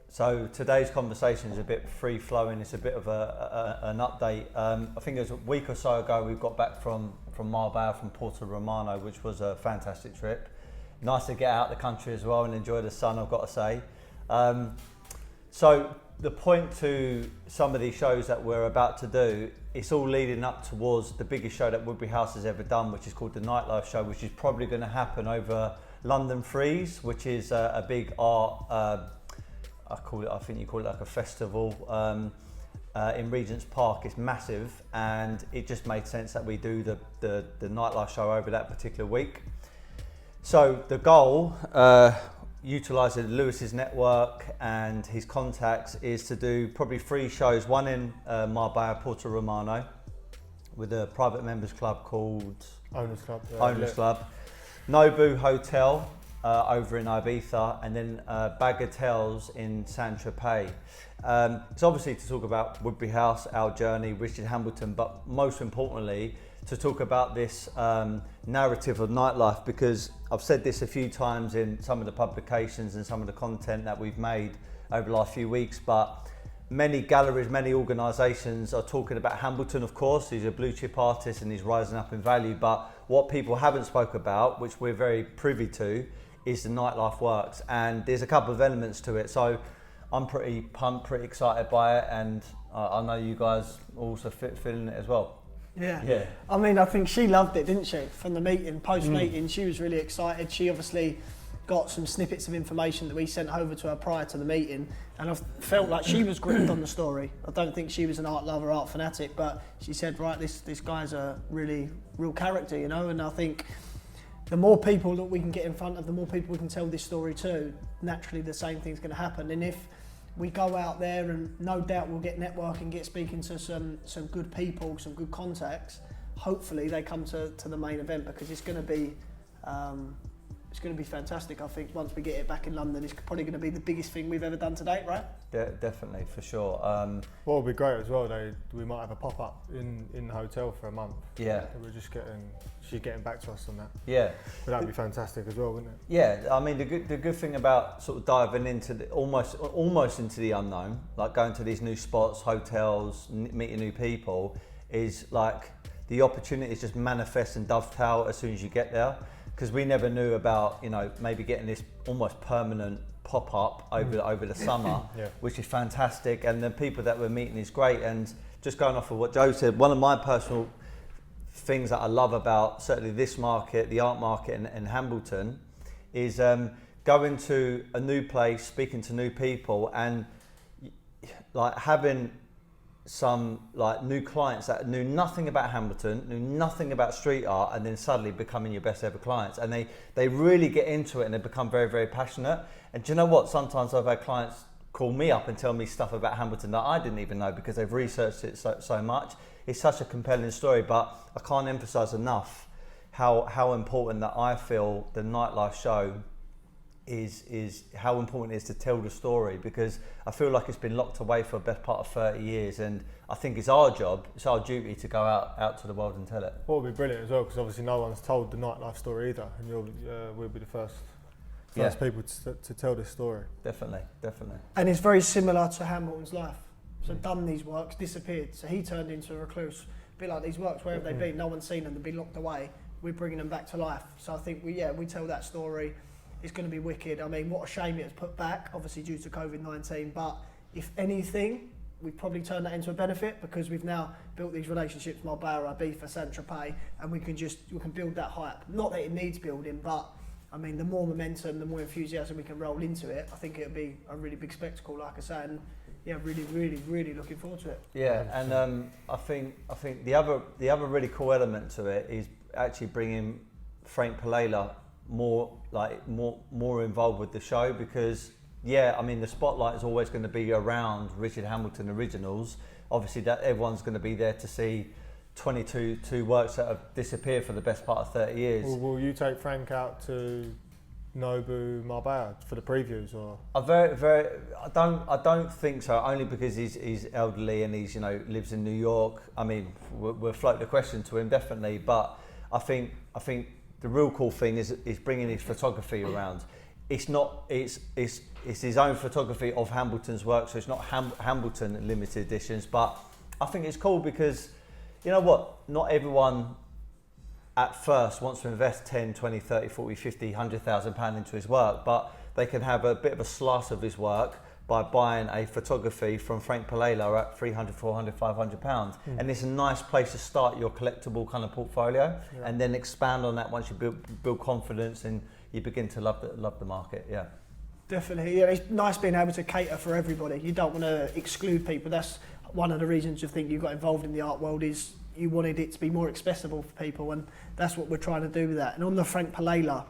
So today's conversation is a bit free flowing. It's a bit of an update. I think it was a week or so ago we got back from Marbella, from Porto Romano, which was a fantastic trip. Nice to get out of the country as well and enjoy the sun, I've got to say. So the point to some of these shows that we're about to do, it's all leading up towards the biggest show that Woodbury House has ever done, which is called the Nightlife Show, which is probably going to happen over London Freeze, which is a big art. I think you call it like a festival in Regent's Park. It's massive, and it just made sense that we do the Nightlife Show over that particular week. So the goal, utilising Lewis's network and his contacts, is to do probably 3 shows, one in Marbella, Porto Romano, with a private members club called Owners Club. Owners Club, Nobu Hotel over in Ibiza, and then Bagatelles in Saint-Tropez. It's obviously to talk about Woodbury House, our journey, Richard Hambleton, but most importantly to talk about this narrative of nightlife, because I've said this a few times in some of the publications and some of the content that we've made over the last few weeks, but many galleries, many organisations are talking about Hambleton, of course. He's a blue chip artist and he's rising up in value, but what people haven't spoke about, which we're very privy to, is the nightlife works, and there's a couple of elements to it. So I'm pretty pumped, pretty excited by it, and I know you guys also feeling it as well. Yeah. I mean, I think she loved it, didn't she? From the meeting, post-meeting, she was really excited. She obviously got some snippets of information that we sent over to her prior to the meeting, and I felt like she was gripped on the story. I don't think she was an art lover, art fanatic, but she said, right, this guy's a really real character, you know, and I think the more people that we can get in front of, the more people we can tell this story to, naturally the same thing's going to happen. And if we go out there, and no doubt we'll get networking, get speaking to some good people, some good contacts, hopefully they come to the main event, because it's going to be fantastic. I think once we get it back in London, it's probably going to be the biggest thing we've ever done to date, right? Definitely, for sure. What would be great as well, we might have a pop-up in the hotel for a month. Yeah. She's getting back to us on that. Yeah. But that'd be fantastic as well, wouldn't it? Yeah, I mean, the good thing about sort of diving into almost into the unknown, like going to these new spots, hotels, meeting new people, is like the opportunities just manifest and dovetail as soon as you get there. Because we never knew about, you know, maybe getting this almost permanent pop-up over the summer, yeah, which is fantastic, and the people that we're meeting is great. And just going off of what Joe said, one of my personal things that I love about certainly this market, the art market in Hambleton, is going to a new place, speaking to new people, and like having some like new clients that knew nothing about Hambleton, knew nothing about street art, and then suddenly becoming your best ever clients. And they really get into it and they become very, very passionate. And do you know what? Sometimes I've had clients call me up and tell me stuff about Hambleton that I didn't even know, because they've researched it so much. It's such a compelling story, but I can't emphasize enough how important that I feel the Nightlife Show is how important it is to tell the story, because I feel like it's been locked away for the best part of 30 years, and I think it's our job, it's our duty to go out to the world and tell it. What would be brilliant as well, because obviously no one's told the nightlife story either, and we'll be the first people to tell this story. Definitely. And it's very similar to Hambleton's life. So done these works, disappeared, so he turned into a recluse. A bit like these works, where have they been? No one's seen them, they've been locked away. We're bringing them back to life. So I think we tell that story. It's going to be wicked. I mean, what a shame it was put back, obviously due to COVID-19, but if anything, we've probably turned that into a benefit, because we've now built these relationships, Marbella, Ibiza, Saint-Tropez, and we can build that hype. Not that it needs building, but I mean, the more momentum, the more enthusiasm we can roll into it, I think it'll be a really big spectacle, like I say, and yeah, really looking forward to it. Yeah, and I think the other really cool element to it is actually bringing Frank Pelayla more involved with the show, because I mean, the spotlight is always going to be around Richard Hambleton originals. Obviously that everyone's going to be there to see 22 works that have disappeared for the best part of 30 years. Will you take Frank out to Nobu, Marbella for the previews, or? I don't think so. Only because he's elderly and he's lives in New York. I mean, we'll float the question to him definitely, but I think the real cool thing is bringing his photography around. It's his own photography of Hambleton's work, so it's not Hambleton limited editions. But I think it's cool because, you know what, not everyone at first wants to invest 10, 20, 30, 40, 50, 100,000 pound into his work, but they can have a bit of a slice of his work by buying a photography from Frank Pelayla at 300, 400, 500 pounds. And it's a nice place to start your collectible kind of portfolio, and then expand on that once you build confidence and you begin to love the market. Yeah. Definitely, yeah. It's nice being able to cater for everybody. You don't want to exclude people. That's one of the reasons you think you got involved in the art world, is you wanted it to be more accessible for people, and that's what we're trying to do with that. And on the Frank Pelayla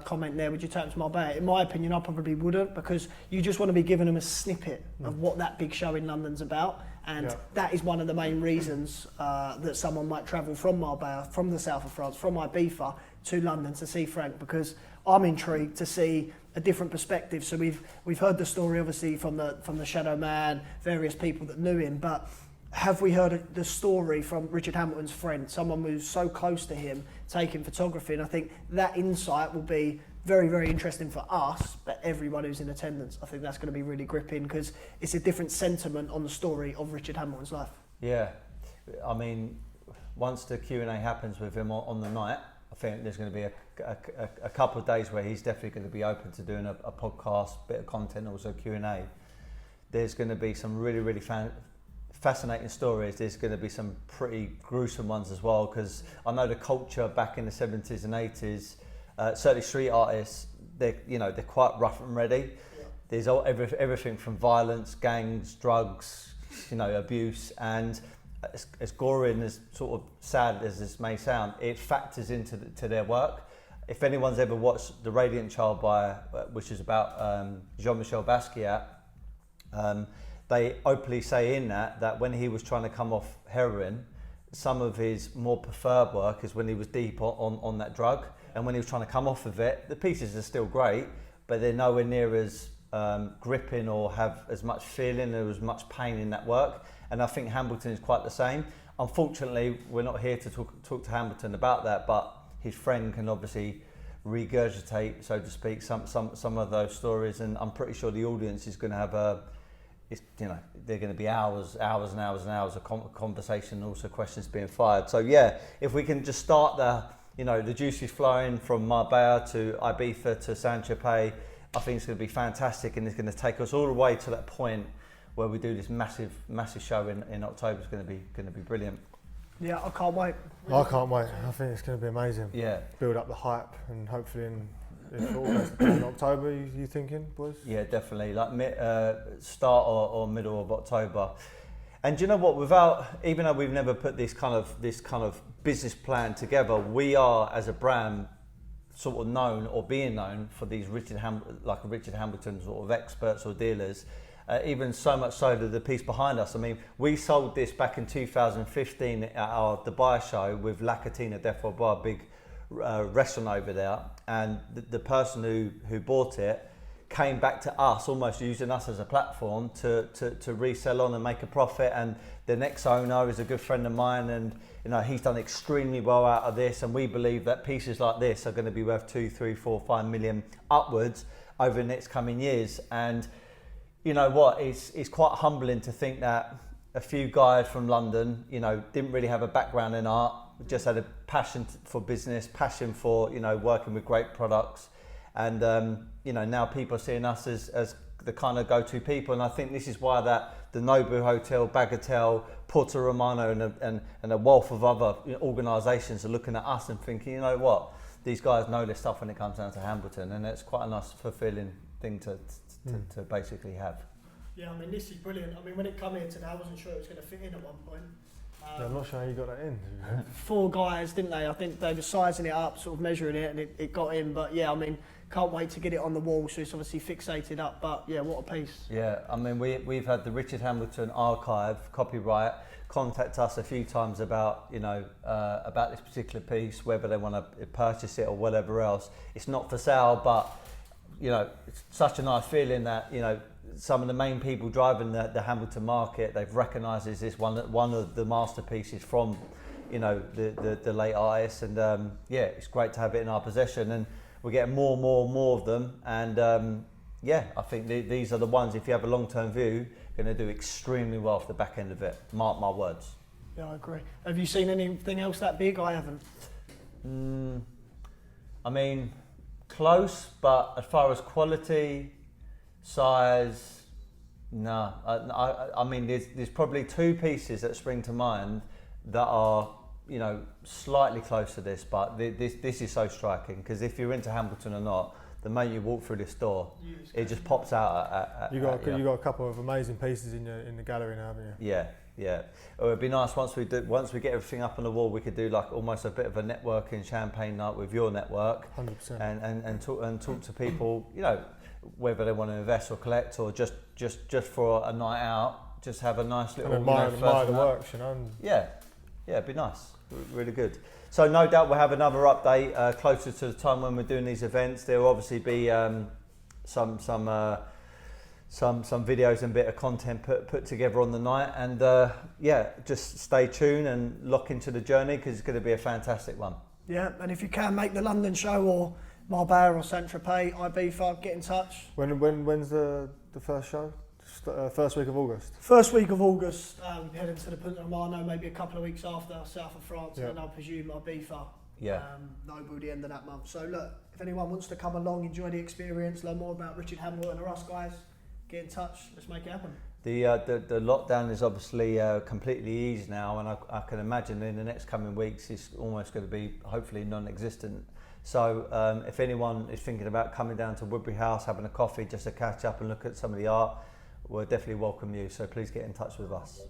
comment there, would you take them to Marbella? In my opinion, I probably wouldn't, because you just want to be giving them a snippet of what that big show in London's about, and that is one of the main reasons that someone might travel from Marbella, from the south of France, from Ibiza to London to see Frank, because I'm intrigued to see a different perspective. So we've heard the story obviously from the Shadow Man, various people that knew him, but have we heard the story from Richard Hamilton's friend, someone who's so close to him, taking photography? And I think that insight will be very, very interesting for us, but everyone who's in attendance. I think that's going to be really gripping, because it's a different sentiment on the story of Richard Hamilton's life. Yeah, I mean, once the Q&A happens with him on the night, I think there's going to be a couple of days where he's definitely going to be open to doing a podcast, bit of content, also Q&A. There's going to be some really, really fascinating stories. There's going to be some pretty gruesome ones as well, because I know the culture back in the 70s and 80s, certainly street artists, they're quite rough and ready. Yeah. There's everything from violence, gangs, drugs, abuse, and as gory and as sort of sad as this may sound, it factors into their work. If anyone's ever watched The Radiant Child which is about Jean-Michel Basquiat, they openly say in that when he was trying to come off heroin, some of his more preferred work is when he was deep on that drug, and when he was trying to come off of it, the pieces are still great, but they're nowhere near as gripping or have as much feeling or as much pain in that work. And I think Hambleton is quite the same. Unfortunately, we're not here to talk to Hambleton about that, but his friend can obviously regurgitate, so to speak, some of those stories, and I'm pretty sure the audience is going to have they're going to be hours and hours of conversation, and also questions being fired. So yeah, if we can just start the juices flowing from Marbella to Ibiza to Saint-Tropez, I think it's going to be fantastic, and it's going to take us all the way to that point where we do this massive show in October. It's going to be brilliant. Yeah, I can't wait. I can't wait. I think it's going to be amazing. Yeah. Build up the hype, and hopefully if it all goes to plan in October, you thinking, boys? Yeah, definitely. Like start or middle of October. And do you know what? Even though we've never put this kind of business plan together, we are as a brand sort of known or being known for these Richard Hambleton sort of experts or dealers. Even so much so that the piece behind us, I mean, we sold this back in 2015 at our Dubai show with La Catina Defo Bar, a big restaurant over there, and the person who bought it came back to us, almost using us as a platform to resell on and make a profit. And the next owner is a good friend of mine, and he's done extremely well out of this, and we believe that pieces like this are going to be worth 2, 3, 4, 5 million upwards over the next coming years. And you know what, it's quite humbling to think that a few guys from London, didn't really have a background in art, just had a passion for business, passion for, working with great products. And, now people are seeing us as the kind of go-to people. And I think this is why the Nobu Hotel, Bagatelle, Porto Romano and a wealth of other organisations are looking at us and thinking, you know what, these guys know their stuff when it comes down to Hambleton. And it's quite a nice, fulfilling thing to basically have. Yeah, I mean, this is brilliant. I mean, when it came here today, I wasn't sure it was going to fit in at one point. I'm not sure how you got that in. 4 guys, didn't they? I think they were sizing it up, sort of measuring it, and it got in. But yeah, I mean, can't wait to get it on the wall. So it's obviously fixated up. But yeah, what a piece. Yeah, I mean, we've had the Richard Hamilton archive copyright contact us a few times about, you know, about this particular piece, whether they want to purchase it or whatever else. It's not for sale, but, you know, it's such a nice feeling that, you know, some of the main people driving the Hamilton market, they've recognised this one of the masterpieces from, you know, the late artist, and yeah, it's great to have it in our possession, and we're getting more of them, and yeah, I think these are the ones, if you have a long-term view, going to do extremely well for the back end of it. Mark my words. Yeah, I agree. Have you seen anything else that big? I haven't. I mean, close, but as far as quality, size, no. I mean, there's probably two pieces that spring to mind that are, you know, slightly close to this, but this is so striking, because if you're into Hamilton or not, the moment you walk through this door, it just pops out. You got a couple of amazing pieces in the gallery now, haven't you? Yeah. It would be nice once we get everything up on the wall, we could do like almost a bit of a networking champagne night with your network, 100%, and talk to people, you know, whether they want to invest or collect, or just for a night out, just have a nice little, and admire the works, you know. Yeah, it'd be nice, really good. So no doubt we'll have another update closer to the time when we're doing these events. There will obviously be some videos and bit of content put together on the night, and yeah, just stay tuned and lock into the journey, because it's going to be a fantastic one. Yeah, and if you can make the London show or Marbella or Saint-Tropez, Ibiza, get in touch. When's the first show? First week of August. First week of August, heading to the Punta Romano, maybe a couple of weeks after, south of France, and then I presume Ibiza. Yeah. Noble the end of that month. So look, if anyone wants to come along, enjoy the experience, learn more about Richard Hamilton or us guys, get in touch. Let's make it happen. The lockdown is obviously completely eased now, and I can imagine in the next coming weeks it's almost going to be hopefully non-existent. So if anyone is thinking about coming down to Woodbury House, having a coffee, just to catch up and look at some of the art, we'll definitely welcome you. So please get in touch with us.